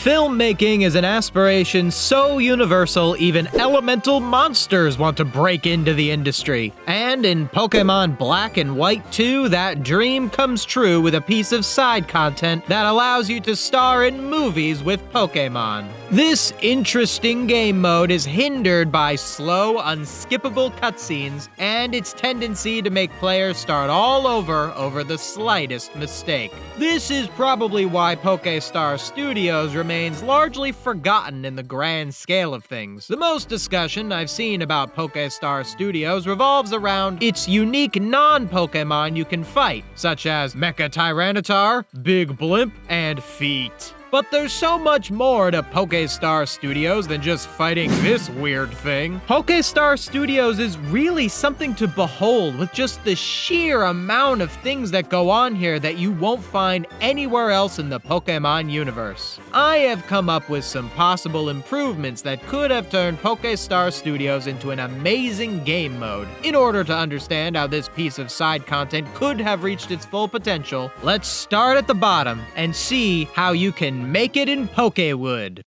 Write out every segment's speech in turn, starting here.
Filmmaking is an aspiration so universal even elemental monsters want to break into the industry. And in Pokémon Black and White 2, that dream comes true with a piece of side content that allows you to star in movies with Pokémon. This interesting game mode is hindered by slow, unskippable cutscenes and its tendency to make players start all over the slightest mistake. This is probably why Pokéstar Studios remains largely forgotten in the grand scale of things. The most discussion I've seen about Pokéstar Studios revolves around its unique non-Pokémon you can fight, such as Mecha Tyranitar, Big Blimp, and Feet. But there's so much more to Pokéstar Studios than just fighting this weird thing. Pokéstar Studios is really something to behold, with just the sheer amount of things that go on here that you won't find anywhere else in the Pokémon universe. I have come up with some possible improvements that could have turned Pokéstar Studios into an amazing game mode. In order to understand how this piece of side content could have reached its full potential, let's start at the bottom and see how you can make it in Pokéwood.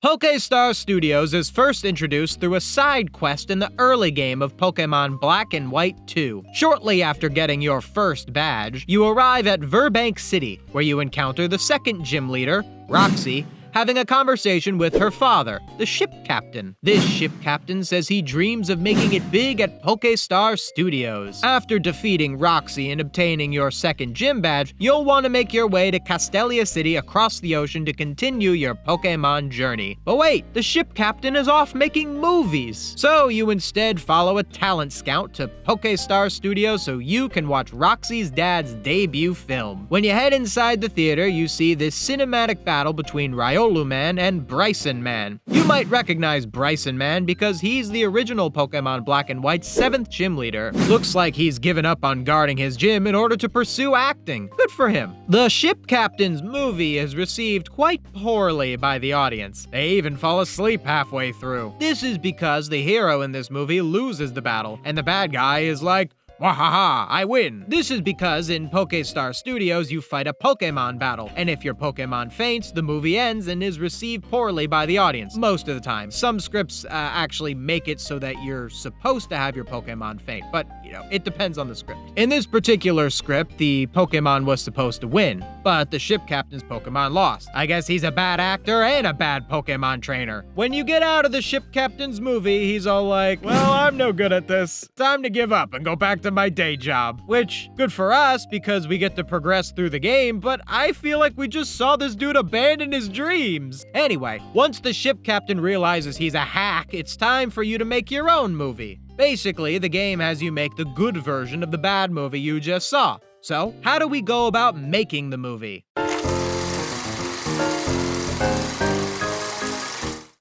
Pokéstar Studios is first introduced through a side quest in the early game of Pokémon Black and White 2. Shortly after getting your first badge, you arrive at Verbank City, where you encounter the second gym leader, Roxy, having a conversation with her father, the ship captain. This ship captain says he dreams of making it big at Pokéstar Studios. After defeating Roxy and obtaining your second gym badge, you'll want to make your way to Castelia City across the ocean to continue your Pokémon journey. But wait, the ship captain is off making movies! So you instead follow a talent scout to Pokéstar Studios so you can watch Roxy's dad's debut film. When you head inside the theater, you see this cinematic battle between Riolu Man and Bryson Man. You might recognize Bryson Man because he's the original Pokémon Black and White's 7th gym leader. Looks like he's given up on guarding his gym in order to pursue acting. Good for him. The ship captain's movie is received quite poorly by the audience. They even fall asleep halfway through. This is because the hero in this movie loses the battle, and the bad guy is like, "Wahaha, I win." This is because in Pokéstar Studios, you fight a Pokémon battle, and if your Pokémon faints, the movie ends and is received poorly by the audience, most of the time. Some scripts actually make it so that you're supposed to have your Pokémon faint, but, it depends on the script. In this particular script, the Pokémon was supposed to win, but the ship captain's Pokémon lost. I guess he's a bad actor and a bad Pokémon trainer. When you get out of the ship captain's movie, he's all like, "Well, I'm no good at this. Time to give up and go back to my day job," which, good for us because we get to progress through the game, but I feel like we just saw this dude abandon his dreams. Anyway, once the ship captain realizes he's a hack, it's time for you to make your own movie. Basically, the game has you make the good version of the bad movie you just saw. So, how do we go about making the movie?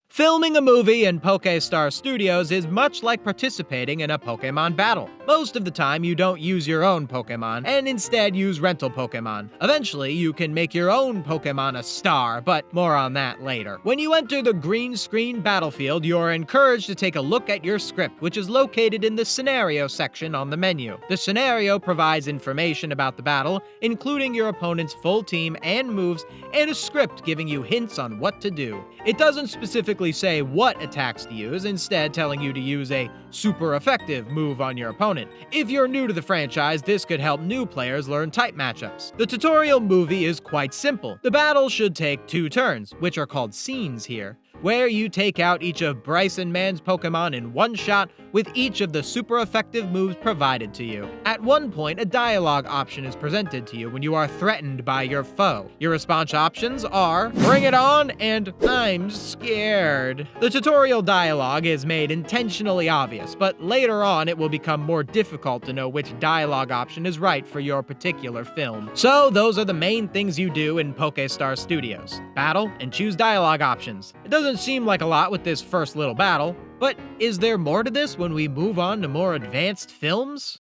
Filming a movie in Pokéstar Studios is much like participating in a Pokémon battle. Most of the time, you don't use your own Pokémon, and instead use rental Pokémon. Eventually, you can make your own Pokémon a star, but more on that later. When you enter the green screen battlefield, you're encouraged to take a look at your script, which is located in the scenario section on the menu. The scenario provides information about the battle, including your opponent's full team and moves, and a script giving you hints on what to do. It doesn't specifically say what attacks to use, instead telling you to use a super effective move on your opponent. If you're new to the franchise, this could help new players learn type matchups. The tutorial movie is quite simple. The battle should take 2 turns, which are called scenes here, where you take out each of Bryson Man's Pokémon in one shot with each of the super effective moves provided to you. At one point, a dialogue option is presented to you when you are threatened by your foe. Your response options are, "Bring it on," and "I'm scared." The tutorial dialogue is made intentionally obvious, but later on it will become more difficult to know which dialogue option is right for your particular film. So those are the main things you do in Pokéstar Studios. Battle and choose dialogue options. It doesn't seem like a lot with this first little battle, but is there more to this when we move on to more advanced films?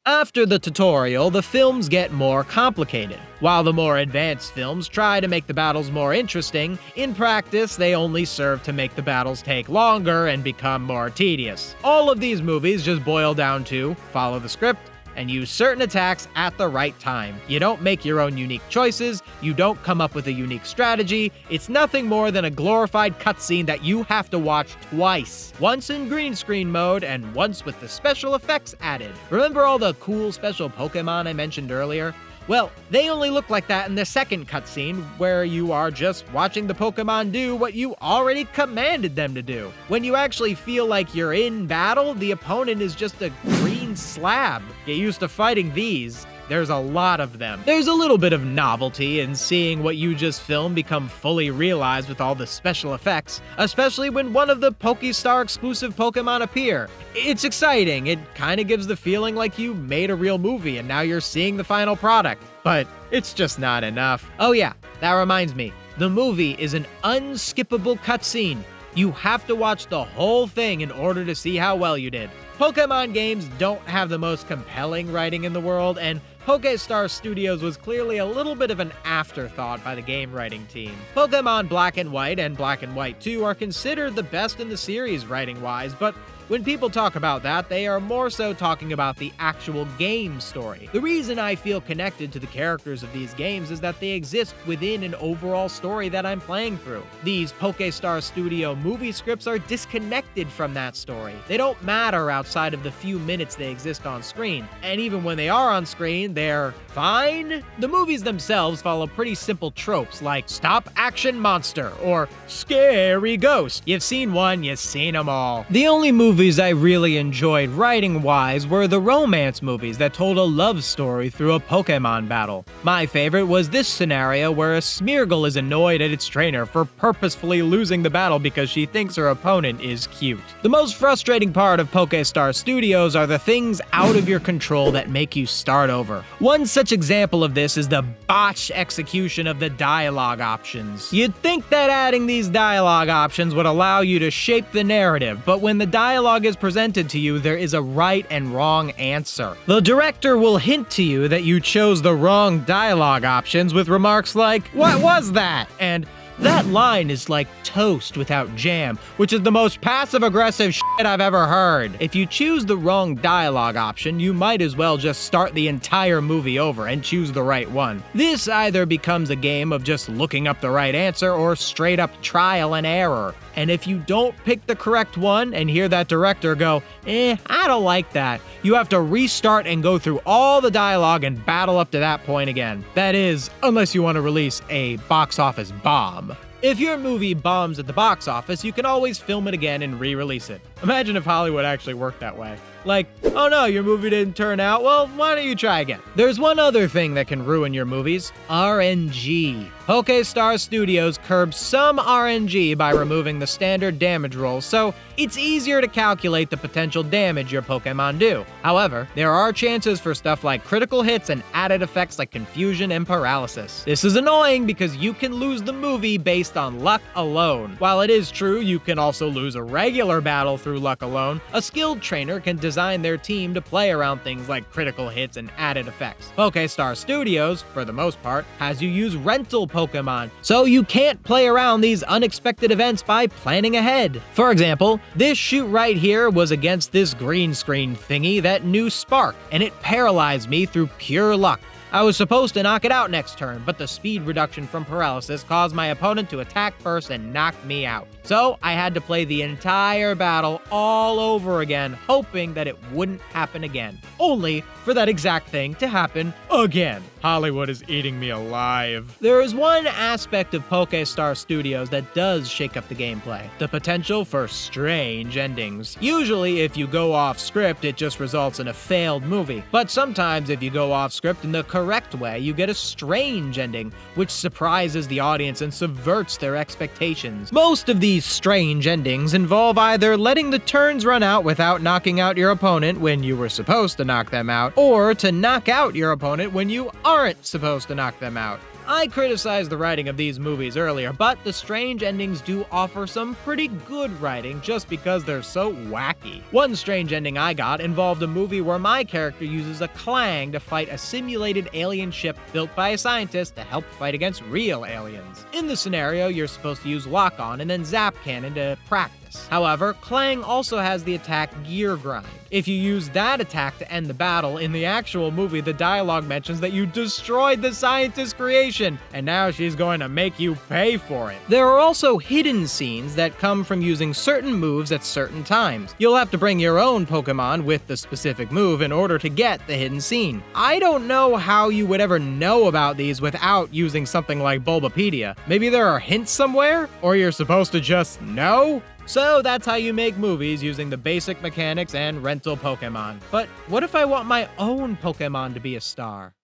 After the tutorial, the films get more complicated. While the more advanced films try to make the battles more interesting, in practice they only serve to make the battles take longer and become more tedious. All of these movies just boil down to follow the script and use certain attacks at the right time. You don't make your own unique choices, you don't come up with a unique strategy, it's nothing more than a glorified cutscene that you have to watch twice. Once in green screen mode and once with the special effects added. Remember all the cool special Pokemon I mentioned earlier? Well, they only look like that in the second cutscene, where you are just watching the Pokemon do what you already commanded them to do. When you actually feel like you're in battle, the opponent is just a green slab. Get used to fighting these. There's a lot of them. There's a little bit of novelty in seeing what you just filmed become fully realized with all the special effects, especially when one of the Pokéstar exclusive Pokemon appear. It's exciting. It kind of gives the feeling like you made a real movie and now you're seeing the final product. But it's just not enough. Oh yeah, that reminds me. The movie is an unskippable cutscene. You have to watch the whole thing in order to see how well you did. Pokemon games don't have the most compelling writing in the world, and Pokéstar Studios was clearly a little bit of an afterthought by the game writing team. Pokemon Black and White and Black and White 2 are considered the best in the series writing-wise, but when people talk about that, they are more so talking about the actual game story. The reason I feel connected to the characters of these games is that they exist within an overall story that I'm playing through. These Pokéstar Studio movie scripts are disconnected from that story. They don't matter outside of the few minutes they exist on screen, and even when they are on screen, they're fine. The movies themselves follow pretty simple tropes like stop action monster or scary ghost. You've seen one, you've seen them all. The only movies I really enjoyed writing-wise were the romance movies that told a love story through a Pokemon battle. My favorite was this scenario where a Smeargle is annoyed at its trainer for purposefully losing the battle because she thinks her opponent is cute. The most frustrating part of Pokéstar Studios are the things out of your control that make you start over. One such example of this is the botched execution of the dialogue options. You'd think that adding these dialogue options would allow you to shape the narrative, but when the dialogue is presented to you, there is a right and wrong answer. The director will hint to you that you chose the wrong dialogue options with remarks like, "What was that?" and "That line is like toast without jam," which is the most passive-aggressive shit I've ever heard. If you choose the wrong dialogue option, you might as well just start the entire movie over and choose the right one. This either becomes a game of just looking up the right answer or straight up trial and error. And if you don't pick the correct one and hear that director go, I don't like that, you have to restart and go through all the dialogue and battle up to that point again. That is, unless you want to release a box office bomb. If your movie bombs at the box office, you can always film it again and re-release it. Imagine if Hollywood actually worked that way. Like, oh no, your movie didn't turn out, well, why don't you try again? There's one other thing that can ruin your movies: RNG. Pokéstar Studios curbs some RNG by removing the standard damage rolls, so it's easier to calculate the potential damage your Pokemon do. However, there are chances for stuff like critical hits and added effects like confusion and paralysis. This is annoying because you can lose the movie based on luck alone. While it is true you can also lose a regular battle through luck alone, a skilled trainer can design their team to play around things like critical hits and added effects. Pokéstar Studios, for the most part, has you use rental Pokemon, so you can't play around these unexpected events by planning ahead. For example, this shoot right here was against this green screen thingy that knew Spark, and it paralyzed me through pure luck. I was supposed to knock it out next turn, but the speed reduction from paralysis caused my opponent to attack first and knock me out. So I had to play the entire battle all over again, hoping that it wouldn't happen again. Only for that exact thing to happen again. Hollywood is eating me alive. There is one aspect of Pokéstar Studios that does shake up the gameplay: the potential for strange endings. Usually, if you go off script, it just results in a failed movie. But sometimes if you go off script in the correct way, you get a strange ending, which surprises the audience and subverts their expectations. Most of these strange endings involve either letting the turns run out without knocking out your opponent when you were supposed to knock them out, or to knock out your opponent when you aren't supposed to knock them out. I criticized the writing of these movies earlier, but the strange endings do offer some pretty good writing just because they're so wacky. One strange ending I got involved a movie where my character uses a clang to fight a simulated alien ship built by a scientist to help fight against real aliens. In the scenario, you're supposed to use lock-on and then zap cannon to practice. However, Clang also has the attack Gear Grind. If you use that attack to end the battle, in the actual movie, the dialogue mentions that you destroyed the scientist's creation, and now she's going to make you pay for it. There are also hidden scenes that come from using certain moves at certain times. You'll have to bring your own Pokemon with the specific move in order to get the hidden scene. I don't know how you would ever know about these without using something like Bulbapedia. Maybe there are hints somewhere? Or you're supposed to just know? So that's how you make movies using the basic mechanics and rental Pokemon. But what if I want my own Pokemon to be a star?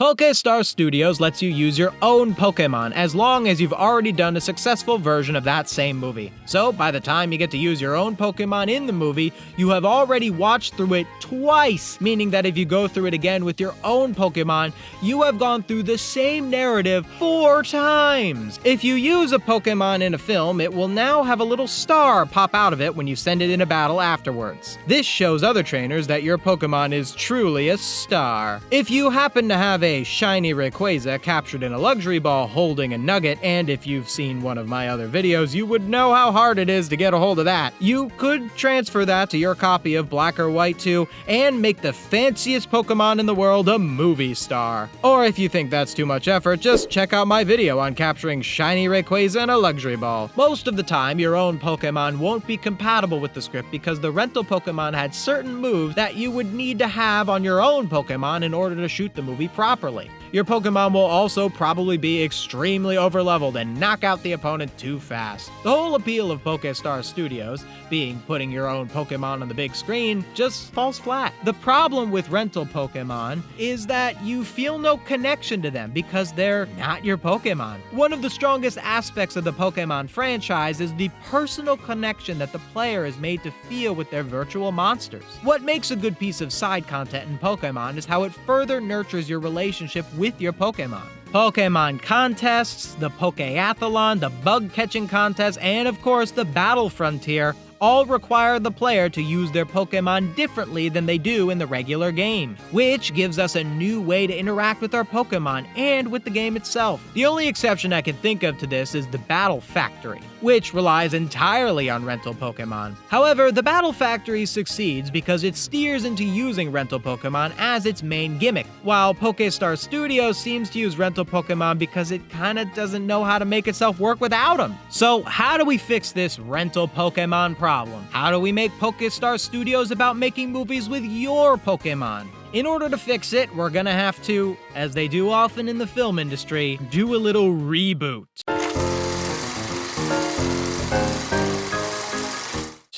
Pokéstar Studios lets you use your own Pokemon as long as you've already done a successful version of that same movie. So by the time you get to use your own Pokemon in the movie, you have already watched through it twice, meaning that if you go through it again with your own Pokemon, you have gone through the same narrative 4 times. If you use a Pokemon in a film, it will now have a little star pop out of it when you send it in a battle afterwards. This shows other trainers that your Pokemon is truly a star. If you happen to have a shiny Rayquaza captured in a luxury ball holding a nugget, and if you've seen one of my other videos, you would know how hard it is to get a hold of that. You could transfer that to your copy of Black or White 2 and make the fanciest Pokemon in the world a movie star. Or if you think that's too much effort, just check out my video on capturing shiny Rayquaza in a luxury ball. Most of the time, your own Pokemon won't be compatible with the script because the rental Pokemon had certain moves that you would need to have on your own Pokemon in order to shoot the movie properly. Your Pokemon will also probably be extremely overleveled and knock out the opponent too fast. The whole appeal of Pokéstar Studios, being putting your own Pokemon on the big screen, just falls flat. The problem with rental Pokemon is that you feel no connection to them because they're not your Pokemon. One of the strongest aspects of the Pokemon franchise is the personal connection that the player is made to feel with their virtual monsters. What makes a good piece of side content in Pokemon is how it further nurtures your relationship with your Pokemon. Pokemon contests, the Pokéathlon, the bug-catching contest, and of course the Battle Frontier all require the player to use their Pokemon differently than they do in the regular game, which gives us a new way to interact with our Pokemon and with the game itself. The only exception I can think of to this is the Battle Factory, which relies entirely on rental Pokemon. However, the Battle Factory succeeds because it steers into using rental Pokemon as its main gimmick, while Pokéstar Studios seems to use rental Pokemon because it kinda doesn't know how to make itself work without them. So how do we fix this rental Pokemon problem? How do we make Pokéstar Studios about making movies with your Pokemon? In order to fix it, we're gonna have to, as they do often in the film industry, do a little reboot.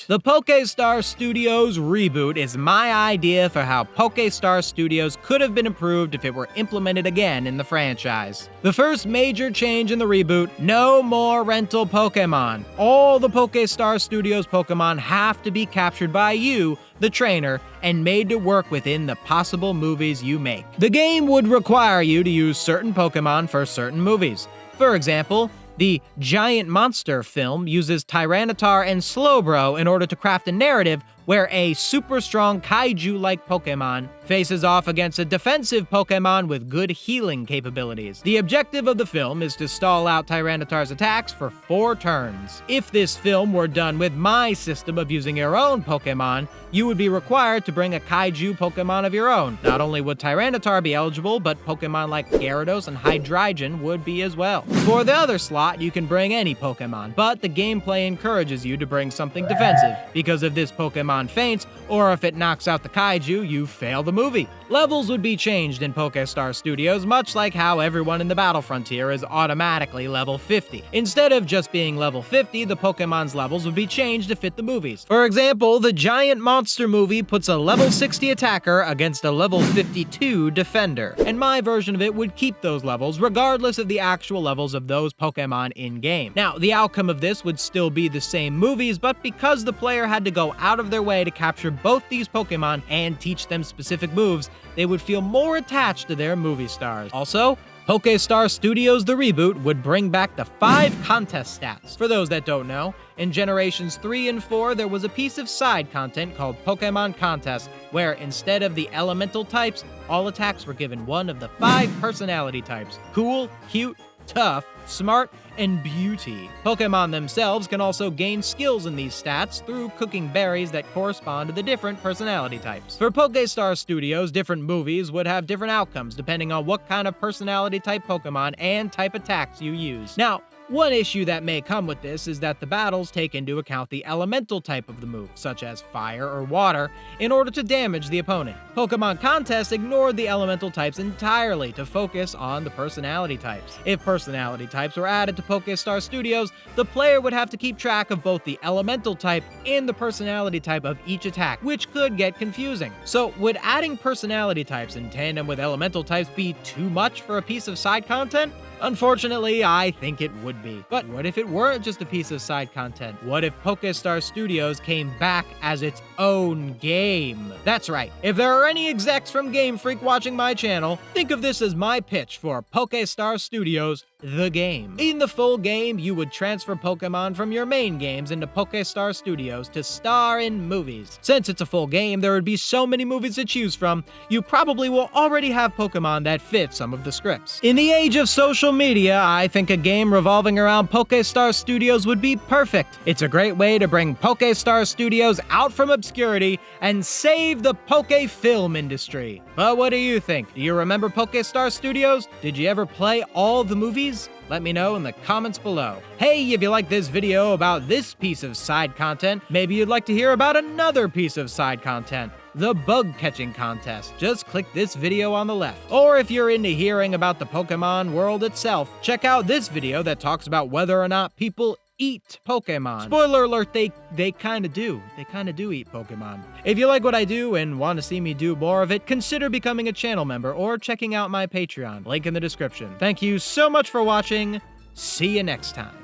The Pokéstar Studios reboot is my idea for how Pokéstar Studios could have been improved if it were implemented again in the franchise. The first major change in the reboot: no more rental Pokémon. All the Pokéstar Studios Pokémon have to be captured by you, the trainer, and made to work within the possible movies you make. The game would require you to use certain Pokémon for certain movies. For example, the Giant Monster film uses Tyranitar and Slowbro in order to craft a narrative where a super strong kaiju-like Pokemon faces off against a defensive Pokemon with good healing capabilities. The objective of the film is to stall out Tyranitar's attacks for 4 turns. If this film were done with my system of using your own Pokemon, you would be required to bring a kaiju Pokemon of your own. Not only would Tyranitar be eligible, but Pokemon like Gyarados and Hydreigon would be as well. For the other slot, you can bring any Pokemon, but the gameplay encourages you to bring something defensive, because if this Pokemon faints, or if it knocks out the kaiju, you fail the movie. Levels would be changed in Pokéstar Studios, much like how everyone in the Battle Frontier is automatically level 50. Instead of just being level 50, the Pokemon's levels would be changed to fit the movies. For example, the Giant Monster movie puts a level 60 attacker against a level 52 defender, and my version of it would keep those levels regardless of the actual levels of those Pokemon in-game. Now, the outcome of this would still be the same movies, but because the player had to go out of their way to capture both these Pokemon and teach them specific moves, they would feel more attached to their movie stars. Also, Pokéstar Studios The Reboot would bring back the 5 contest stats. For those that don't know, in Generations 3 and 4, there was a piece of side content called Pokémon Contest, where instead of the elemental types, all attacks were given one of the 5 personality types: cool, cute, tough, smart, and beauty. Pokemon themselves can also gain skills in these stats through cooking berries that correspond to the different personality types. For Pokéstar Studios, different movies would have different outcomes depending on what kind of personality type Pokemon and type attacks you use. Now, one issue that may come with this is that the battles take into account the elemental type of the move, such as fire or water, in order to damage the opponent. Pokemon Contest ignored the elemental types entirely to focus on the personality types. If personality types were added to Pokéstar Studios, the player would have to keep track of both the elemental type and the personality type of each attack, which could get confusing. So, would adding personality types in tandem with elemental types be too much for a piece of side content? Unfortunately, I think it would be. But what if it weren't just a piece of side content? What if Pokéstar Studios came back as its own game? That's right. If there are any execs from Game Freak watching my channel, think of this as my pitch for Pokéstar Studios, the game. In the full game, you would transfer Pokemon from your main games into Pokéstar Studios to star in movies. Since it's a full game, there would be so many movies to choose from, you probably will already have Pokemon that fit some of the scripts. In the age of social media, I think a game revolving around Pokéstar Studios would be perfect. It's a great way to bring Pokéstar Studios out from obscurity and save the Poke film industry. But what do you think? Do you remember Pokéstar Studios? Did you ever play all the movies? Let me know in the comments below. Hey, if you like this video about this piece of side content, maybe you'd like to hear about another piece of side content, the bug catching contest. Just click this video on the left. Or if you're into hearing about the Pokemon world itself, check out this video that talks about whether or not people eat Pokemon. Spoiler alert, they kinda do. They kinda do eat Pokemon. If you like what I do and want to see me do more of it, consider becoming a channel member or checking out my Patreon. Link in the description. Thank you so much for watching. See you next time.